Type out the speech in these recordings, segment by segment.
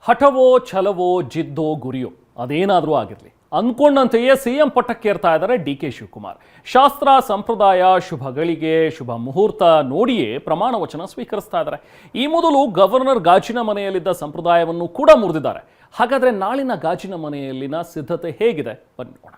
ಹಠವೋ ಛಲವೋ ಜಿದ್ದೋ ಗುರಿಯೋ ಅದೇನಾದರೂ ಆಗಿರಲಿ ಅಂದ್ಕೊಂಡಂತೆಯೇ ಸಿಎಂ ಪಟ್ಟಕ್ಕೇರ್ತಾ ಇದ್ದಾರೆ ಡಿ.ಕೆ. ಶಿವಕುಮಾರ್. ಶಾಸ್ತ್ರ ಸಂಪ್ರದಾಯ ಶುಭಗಳಿಗೆ ಶುಭ ಮುಹೂರ್ತ ನೋಡಿಯೇ ಪ್ರಮಾಣ ವಚನ ಸ್ವೀಕರಿಸ್ತಾ ಇದ್ದಾರೆ. ಈ ಮೊದಲು ಗವರ್ನರ್ ಗಾಜಿನ ಮನೆಯಲ್ಲಿದ್ದ ಸಂಪ್ರದಾಯವನ್ನು ಕೂಡ ಮುರಿದಿದ್ದಾರೆ. ಹಾಗಾದ್ರೆ ನಾಳಿನ ಗಾಜಿನ ಮನೆಯಲ್ಲಿನ ಸಿದ್ಧತೆ ಹೇಗಿದೆ ಬನ್ನಿ ನೋಡೋಣ.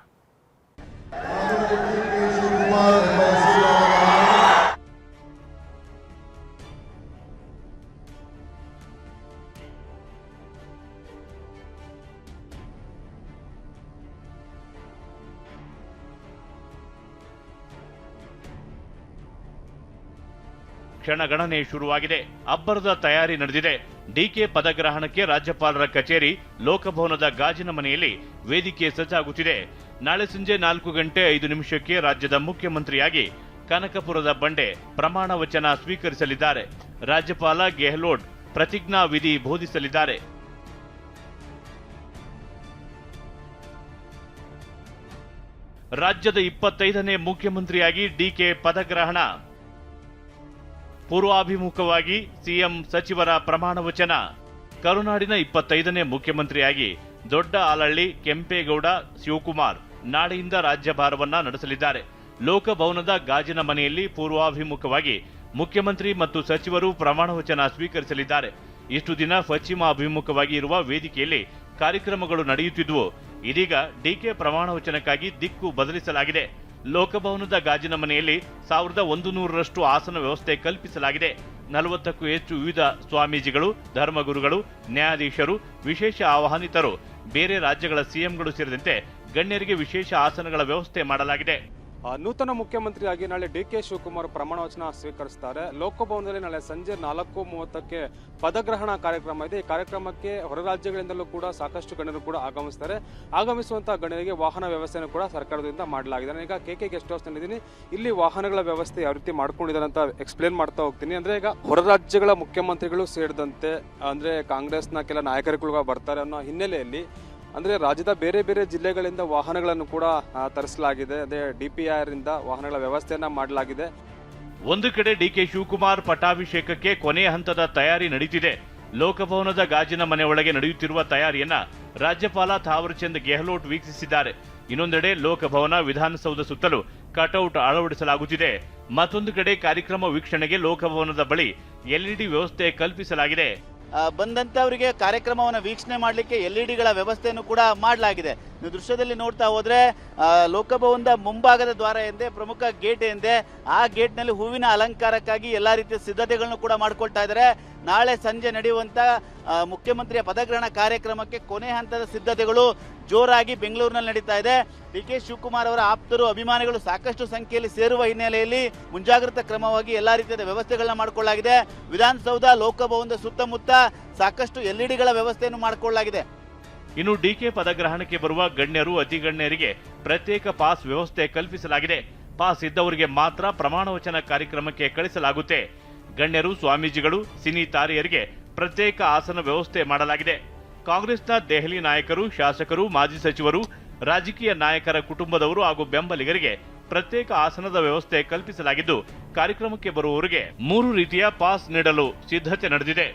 ಕ್ಷಣಗಣನೆ ಶುರುವಾಗಿದೆ. ಅಬ್ಬರದ ತಯಾರಿ ನಡೆದಿದೆ. ಡಿಕೆ ಪದಗ್ರಹಣಕ್ಕೆ ರಾಜ್ಯಪಾಲರ ಕಚೇರಿ ಲೋಕಭವನದ ಗಾಜಿನ ಮನೆಯಲ್ಲಿ ವೇದಿಕೆ ಸಜ್ಜಾಗುತ್ತಿದೆ. ನಾಳೆ ಸಂಜೆ 4:05 ರಾಜ್ಯದ ಮುಖ್ಯಮಂತ್ರಿಯಾಗಿ ಕನಕಪುರದ ಬಂಡೆ ಪ್ರಮಾಣ ವಚನ ಸ್ವೀಕರಿಸಲಿದ್ದಾರೆ. ರಾಜ್ಯಪಾಲ ಗೆಹ್ಲೋಟ್ ಪ್ರತಿಜ್ಞಾ ವಿಧಿ ಬೋಧಿಸಲಿದ್ದಾರೆ. ರಾಜ್ಯದ 25ನೇ ಮುಖ್ಯಮಂತ್ರಿಯಾಗಿ ಡಿಕೆ ಪದಗ್ರಹಣ. ಪೂರ್ವಾಭಿಮುಖವಾಗಿ ಸಿಎಂ ಸಚಿವರ ಪ್ರಮಾಣ ವಚನ. ಕರುನಾಡಿನ 25ನೇ ಮುಖ್ಯಮಂತ್ರಿಯಾಗಿ ದೊಡ್ಡ ಆಲಹಳ್ಳಿ ಕೆಂಪೇಗೌಡ ಶಿವಕುಮಾರ್ ನಾಳೆಯಿಂದ ರಾಜ್ಯಭಾರವನ್ನ ನಡೆಸಲಿದ್ದಾರೆ. ಲೋಕಭವನದ ಗಾಜಿನ ಮನೆಯಲ್ಲಿ ಪೂರ್ವಾಭಿಮುಖವಾಗಿ ಮುಖ್ಯಮಂತ್ರಿ ಮತ್ತು ಸಚಿವರು ಪ್ರಮಾಣ ವಚನ ಸ್ವೀಕರಿಸಲಿದ್ದಾರೆ. ಇಷ್ಟು ದಿನ ಪಶ್ಚಿಮ ಅಭಿಮುಖವಾಗಿ ಇರುವ ವೇದಿಕೆಯಲ್ಲಿ ಕಾರ್ಯಕ್ರಮಗಳು ನಡೆಯುತ್ತಿದ್ವು. ಇದೀಗ ಡಿಕೆ ಪ್ರಮಾಣ ವಚನಕ್ಕಾಗಿ ದಿಕ್ಕು ಬದಲಿಸಲಾಗಿದೆ. ಲೋಕಭವನದ ಗಾಜಿನ ಮನೆಯಲ್ಲಿ 1100ರಷ್ಟು ಆಸನ ವ್ಯವಸ್ಥೆ ಕಲ್ಪಿಸಲಾಗಿದೆ. 40ಕ್ಕೂ ಹೆಚ್ಚು ವಿವಿಧ ಸ್ವಾಮೀಜಿಗಳು, ಧರ್ಮಗುರುಗಳು, ನ್ಯಾಯಾಧೀಶರು, ವಿಶೇಷ ಆಹ್ವಾನಿತರು, ಬೇರೆ ರಾಜ್ಯಗಳ ಸಿಎಂಗಳು ಸೇರಿದಂತೆ ಗಣ್ಯರಿಗೆ ವಿಶೇಷ ಆಸನಗಳ ವ್ಯವಸ್ಥೆ ಮಾಡಲಾಗಿದೆ. ನೂತನ ಮುಖ್ಯಮಂತ್ರಿಯಾಗಿ ನಾಳೆ ಡಿ.ಕೆ. ಶಿವಕುಮಾರ್ ಪ್ರಮಾಣ ವಚನ ಸ್ವೀಕರಿಸುತ್ತಾರೆ. ಲೋಕಭವನದಲ್ಲಿ ನಾಳೆ ಸಂಜೆ 4:30ಕ್ಕೆ ಪದಗ್ರಹಣ ಕಾರ್ಯಕ್ರಮ ಇದೆ. ಈ ಕಾರ್ಯಕ್ರಮಕ್ಕೆ ಹೊರ ರಾಜ್ಯಗಳಿಂದಲೂ ಕೂಡ ಸಾಕಷ್ಟು ಗಣ್ಯರು ಕೂಡ ಆಗಮಿಸ್ತಾರೆ. ಆಗಮಿಸುವಂತಹ ಗಣ್ಯರಿಗೆ ವಾಹನ ವ್ಯವಸ್ಥೆಯನ್ನು ಕೂಡ ಸರ್ಕಾರದಿಂದ ಮಾಡಲಾಗಿದೆ. ನಾನು ಈಗ ಕೆ ಗೆಸ್ಟ್ ಹೌಸ್ ನಲ್ಲಿದ್ದೀನಿ. ಇಲ್ಲಿ ವಾಹನಗಳ ವ್ಯವಸ್ಥೆ ಯಾವ ರೀತಿ ಮಾಡ್ಕೊಂಡಿದ್ದಾರೆ ಅಂತ ಎಕ್ಸ್ಪ್ಲೇನ್ ಮಾಡ್ತಾ ಹೋಗ್ತೀನಿ. ಅಂದ್ರೆ ಈಗ ಹೊರ ರಾಜ್ಯಗಳ ಮುಖ್ಯಮಂತ್ರಿಗಳು ಸೇರಿದಂತೆ ಅಂದ್ರೆ ಕಾಂಗ್ರೆಸ್ನ ಕೆಲ ನಾಯಕರುಗಳು ಬರ್ತಾರೆ ಅನ್ನೋ ಹಿನ್ನೆಲೆಯಲ್ಲಿ ಅಂದ್ರೆ ರಾಜ್ಯದ ಬೇರೆ ಬೇರೆ ಜಿಲ್ಲೆಗಳಿಂದ ವಾಹನಗಳನ್ನು ಕೂಡ ತರಿಸಲಾಗಿದೆ. ಅದೇ DPR ಇಂದ ವಾಹನಗಳ ವ್ಯವಸ್ಥೆಯನ್ನ ಮಾಡಲಾಗಿದೆ. ಒಂದು ಕಡೆ ಡಿ.ಕೆ. ಶಿವಕುಮಾರ್ ಪಟ್ಟಾಭಿಷೇಕಕ್ಕೆ ಕೊನೆಯ ಹಂತದ ತಯಾರಿ ನಡೆಯುತ್ತಿದೆ. ಲೋಕಭವನದ ಗಾಜಿನ ಮನೆ ಒಳಗೆ ನಡೆಯುತ್ತಿರುವ ತಯಾರಿಯನ್ನ ರಾಜ್ಯಪಾಲ ಥಾವರ್ಚಂದ್ ಗೆಹ್ಲೋಟ್ ವೀಕ್ಷಿಸಿದ್ದಾರೆ. ಇನ್ನೊಂದೆಡೆ ಲೋಕಭವನ ವಿಧಾನಸೌಧ ಸುತ್ತಲೂ ಕಟೌಟ್ ಅಳವಡಿಸಲಾಗುತ್ತಿದೆ. ಮತ್ತೊಂದು ಕಡೆ ಕಾರ್ಯಕ್ರಮ ವೀಕ್ಷಣೆಗೆ ಲೋಕಭವನದ ಬಳಿ LED ವ್ಯವಸ್ಥೆ ಕಲ್ಪಿಸಲಾಗಿದೆ. ಬಂದಂತವರಿಗೆ ಕಾರ್ಯಕ್ರಮವನ್ನು ವೀಕ್ಷಣೆ ಮಾಡಲಿಕ್ಕೆ LEDಗಳ ವ್ಯವಸ್ಥೆಯನ್ನು ಕೂಡ ಮಾಡಲಾಗಿದೆ. ನೀವು ದೃಶ್ಯದಲ್ಲಿ ನೋಡ್ತಾ ಹೋದ್ರೆ ಲೋಕಭವನದ ಮುಂಭಾಗದ ದ್ವಾರ ಎಂದೇ ಪ್ರಮುಖ ಗೇಟ್ ಎಂದೇ ಆ ಗೇಟ್ನಲ್ಲಿ ಹೂವಿನ ಅಲಂಕಾರಕ್ಕಾಗಿ ಎಲ್ಲಾ ರೀತಿಯ ಸಿದ್ಧತೆಗಳನ್ನು ಕೂಡ ಮಾಡ್ಕೊಳ್ತಾ ಇದ್ದಾರೆ. ನಾಳೆ ಸಂಜೆ ನಡೆಯುವಂತ ಮುಖ್ಯಮಂತ್ರಿಯ ಪದಗ್ರಹಣ ಕಾರ್ಯಕ್ರಮಕ್ಕೆ ಕೊನೆ ಹಂತದ ಸಿದ್ಧತೆಗಳು ಜೋರಾಗಿ ಬೆಂಗಳೂರಿನಲ್ಲಿ ನಡೀತಾ ಇದೆ. ಡಿ.ಕೆ. ಶಿವಕುಮಾರ್ ಅವರ ಆಪ್ತರು, ಅಭಿಮಾನಿಗಳು ಸಾಕಷ್ಟು ಸಂಖ್ಯೆಯಲ್ಲಿ ಸೇರುವ ಹಿನ್ನೆಲೆಯಲ್ಲಿ ಮುಂಜಾಗ್ರತಾ ಕ್ರಮವಾಗಿ ಎಲ್ಲಾ ರೀತಿಯ ವ್ಯವಸ್ಥೆಗಳನ್ನ ಮಾಡಿಕೊಳ್ಳಲಾಗಿದೆ. ವಿಧಾನಸೌಧ, ಲೋಕಭವನದ ಸುತ್ತಮುತ್ತ ಸಾಕಷ್ಟು LEDಗಳ ವ್ಯವಸ್ಥೆಯನ್ನು ಮಾಡಿಕೊಳ್ಳಲಾಗಿದೆ. ಇನ್ನು ಡಿಕೆ ಪದಗ್ರಹಣಕ್ಕೆ ಬರುವ ಗಣ್ಯರು, ಅತಿ ಗಣ್ಯರಿಗೆ ಪ್ರತ್ಯೇಕ ಪಾಸ್ ವ್ಯವಸ್ಥೆ ಕಲ್ಪಿಸಲಾಗಿದೆ. ಪಾಸ್ ಇದ್ದವರಿಗೆ ಮಾತ್ರ ಪ್ರಮಾಣ ವಚನ ಕಾರ್ಯಕ್ರಮಕ್ಕೆ ಕಳಿಸಲಾಗುತ್ತೆ. ಗಣ್ಯರು, ಸ್ವಾಮೀಜಿಗಳು, ಸಿನಿ ತಾರೆಯರಿಗೆ ಪ್ರತ್ಯೇಕ ಆಸನ ವ್ಯವಸ್ಥೆ ಮಾಡಲಾಗಿದೆ. ಕಾಂಗ್ರೆಸ್ನ ದೆಹಲಿ ನಾಯಕರು, ಶಾಸಕರು, ಮಾಜಿ ಸಚಿವರು, ರಾಜಕೀಯ ನಾಯಕರ ಕುಟುಂಬದವರು ಹಾಗೂ ಬೆಂಬಲಿಗರಿಗೆ ಪ್ರತ್ಯೇಕ ಆಸನದ ವ್ಯವಸ್ಥೆ ಕಲ್ಪಿಸಲಾಗಿದ್ದು, ಕಾರ್ಯಕ್ರಮಕ್ಕೆ ಬರುವವರಿಗೆ 3 ರೀತಿಯ ಪಾಸ್ ನೀಡಲು ಸಿದ್ಧತೆ ನಡೆದಿದೆ.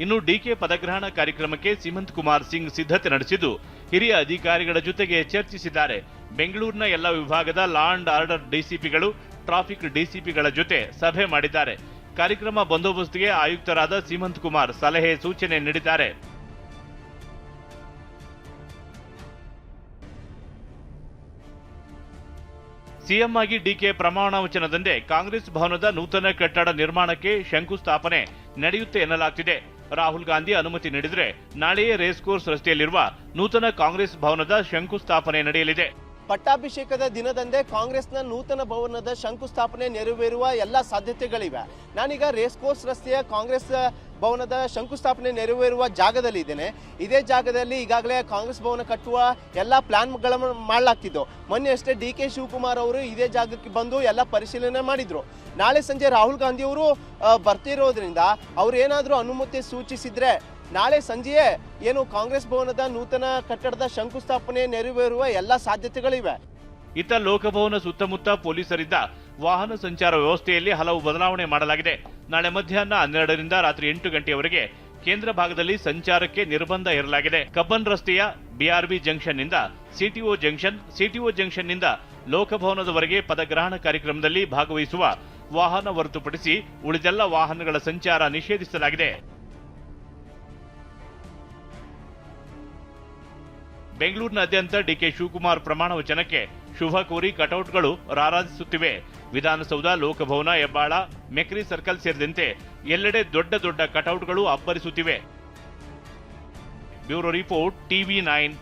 ಇನ್ನು ಡಿಕೆ ಪದಗ್ರಹಣ ಕಾರ್ಯಕ್ರಮಕ್ಕೆ ಸಿಮಂತ್ ಕುಮಾರ್ ಸಿಂಗ್ ಸಿದ್ಧತೆ ನಡೆಸಿದ್ದು, ಹಿರಿಯ ಅಧಿಕಾರಿಗಳ ಜೊತೆಗೆ ಚರ್ಚಿಸಿದ್ದಾರೆ. ಬೆಂಗಳೂರಿನ ಎಲ್ಲ ವಿಭಾಗದ ಲಾ ಅಂಡ್ ಆರ್ಡರ್ ಡಿಸಿಪಿಗಳು, ಟ್ರಾಫಿಕ್ ಡಿಸಿಪಿಗಳ ಜೊತೆ ಸಭೆ ಮಾಡಿದ್ದಾರೆ. ಕಾರ್ಯಕ್ರಮ ಬಂದೋಬಸ್ತ್ಗೆ ಆಯುಕ್ತರಾದ ಸಿಮಂತ್ ಕುಮಾರ್ ಸಲಹೆ ಸೂಚನೆ ನೀಡಿದ್ದಾರೆ. ಸಿಎಂ ಆಗಿ ಡಿಕೆ ಪ್ರಮಾಣ ವಚನದಂದೇ ಕಾಂಗ್ರೆಸ್ ಭವನದ ನೂತನ ಕಟ್ಟಡ ನಿರ್ಮಾಣಕ್ಕೆ ಶಂಕುಸ್ಥಾಪನೆ ನಡೆಯುತ್ತೆ ಎನ್ನಲಾಗ್ತಿದೆ. ರಾಹುಲ್ ಗಾಂಧಿ ಅನುಮತಿ ನೀಡಿದರೆ ನಾಳೆಯೇ ರೇಸ್ ಕೋರ್ಸ್ ರಸ್ತೆಯಲ್ಲಿರುವ ನೂತನ ಕಾಂಗ್ರೆಸ್ ಭವನದ ಶಂಕುಸ್ಥಾಪನೆ ನಡೆಯಲಿದೆ. ಪಟ್ಟಾಭಿಷೇಕದ ದಿನದಂದೇ ಕಾಂಗ್ರೆಸ್ನ ನೂತನ ಭವನದ ಶಂಕುಸ್ಥಾಪನೆ ನೆರವೇರುವ ಎಲ್ಲ ಸಾಧ್ಯತೆಗಳಿವೆ. ನಾನೀಗ ರೇಸ್ ಕೋರ್ಸ್ ರಸ್ತೆಯ ಕಾಂಗ್ರೆಸ್ ಭವನದ ಶಂಕುಸ್ಥಾಪನೆ ನೆರವೇರುವ ಜಾಗದಲ್ಲಿ ಇದ್ದೇನೆ. ಇದೇ ಜಾಗದಲ್ಲಿ ಈಗಾಗಲೇ ಕಾಂಗ್ರೆಸ್ ಭವನ ಕಟ್ಟುವ ಎಲ್ಲ ಪ್ಲಾನ್ಗಳನ್ನು ಮಾಡಲಾಗ್ತಿದ್ದು. ಮೊನ್ನೆ ಅಷ್ಟೇ ಡಿ.ಕೆ. ಶಿವಕುಮಾರ್ ಅವರು ಇದೇ ಜಾಗಕ್ಕೆ ಬಂದು ಎಲ್ಲ ಪರಿಶೀಲನೆ ಮಾಡಿದ್ರು. ನಾಳೆ ಸಂಜೆ ರಾಹುಲ್ ಗಾಂಧಿ ಅವರು ಬರ್ತಿರೋದ್ರಿಂದ ಅವ್ರು ಏನಾದರೂ ಅನುಮತಿ ಸೂಚಿಸಿದ್ರೆ ನಾಳೆ ಸಂಜೆಯೇ ಏನು ಕಾಂಗ್ರೆಸ್ ಭವನದ ನೂತನ ಕಟ್ಟಡದ ಶಂಕುಸ್ಥಾಪನೆ ನೆರವೇರುವ ಎಲ್ಲ ಸಾಧ್ಯತೆಗಳಿವೆ. ಇತ್ತ ಲೋಕಭವನ ಸುತ್ತಮುತ್ತ ಪೊಲೀಸರಿಂದ ವಾಹನ ಸಂಚಾರ ವ್ಯವಸ್ಥೆಯಲ್ಲಿ ಹಲವು ಬದಲಾವಣೆ ಮಾಡಲಾಗಿದೆ. ನಾಳೆ ಮಧ್ಯಾಹ್ನ 12ರಿಂದ ರಾತ್ರಿ 8 ಗಂಟೆಯವರೆಗೆ ಕೇಂದ್ರ ಭಾಗದಲ್ಲಿ ಸಂಚಾರಕ್ಕೆ ನಿರ್ಬಂಧ ಹೇರಲಾಗಿದೆ. ಕಬ್ಬನ್ ರಸ್ತೆಯ ಬಿಆರ್ಬಿ ಜಂಕ್ಷನ್ ನಿಂದ ಸಿಟಿಒ ಜಂಕ್ಷನ್ ನಿಂದ ಲೋಕಭವನದವರೆಗೆ ಪದಗ್ರಹಣ ಕಾರ್ಯಕ್ರಮದಲ್ಲಿ ಭಾಗವಹಿಸುವ ವಾಹನ ಹೊರತುಪಡಿಸಿ ಉಳಿದೆಲ್ಲ ವಾಹನಗಳ ಸಂಚಾರ ನಿಷೇಧಿಸಲಾಗಿದೆ. ಬೆಂಗಳೂರಿನಾದ್ಯಂತ ಡಿಕೆ ಶಿವಕುಮಾರ್ ಪ್ರಮಾಣ ವಚನಕ್ಕೆ ಶುಭ ಕೋರಿ ಕಟೌಟ್ಗಳು ರಾರಾಜಿಸುತ್ತಿವೆ. ವಿಧಾನಸೌಧ, ಲೋಕಭವನ, ಹೆಬ್ಬಾಳ, ಮೆಕ್ರಿ ಸರ್ಕಲ್ ಸೇರಿದಂತೆ ಎಲ್ಲೆಡೆ ದೊಡ್ಡ ದೊಡ್ಡ ಕಟೌಟ್ಗಳು ಅಬ್ಬರಿಸುತ್ತಿವೆ. Bureau report, TV9.